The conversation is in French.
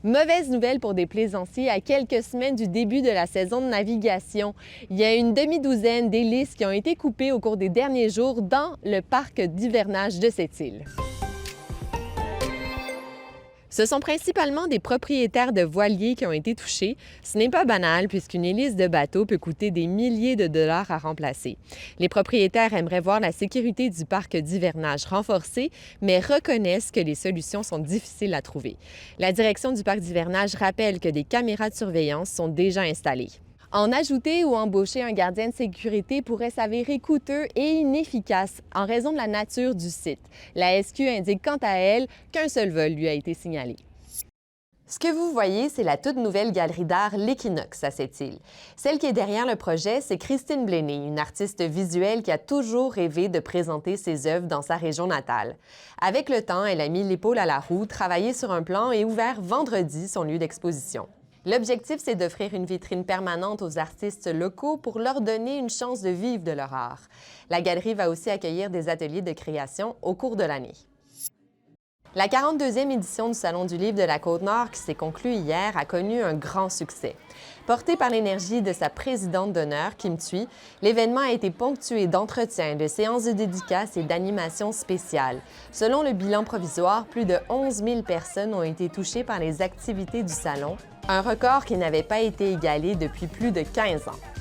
Mauvaise nouvelle pour des plaisanciers à quelques semaines du début de la saison de navigation. Il y a une demi-douzaine d'hélices qui ont été coupées au cours des derniers jours dans le parc d'hivernage de cette île. Ce sont principalement des propriétaires de voiliers qui ont été touchés. Ce n'est pas banal puisqu'une hélice de bateau peut coûter des milliers de dollars à remplacer. Les propriétaires aimeraient voir la sécurité du parc d'hivernage renforcée, mais reconnaissent que les solutions sont difficiles à trouver. La direction du parc d'hivernage rappelle que des caméras de surveillance sont déjà installées. En ajouter ou embaucher un gardien de sécurité pourrait s'avérer coûteux et inefficace en raison de la nature du site. La SQ indique quant à elle qu'un seul vol lui a été signalé. Ce que vous voyez, c'est la toute nouvelle galerie d'art L'Équinoxe à cette île. Celle qui est derrière le projet, c'est Christine Bléné, une artiste visuelle qui a toujours rêvé de présenter ses œuvres dans sa région natale. Avec le temps, elle a mis l'épaule à la roue, travaillé sur un plan et ouvert vendredi son lieu d'exposition. L'objectif, c'est d'offrir une vitrine permanente aux artistes locaux pour leur donner une chance de vivre de leur art. La galerie va aussi accueillir des ateliers de création au cours de l'année. La 42e édition du Salon du livre de la Côte-Nord, qui s'est conclue hier, a connu un grand succès. Porté par l'énergie de sa présidente d'honneur, Kim Thuy, l'événement a été ponctué d'entretiens, de séances de dédicaces et d'animations spéciales. Selon le bilan provisoire, plus de 11 000 personnes ont été touchées par les activités du salon, un record qui n'avait pas été égalé depuis plus de 15 ans.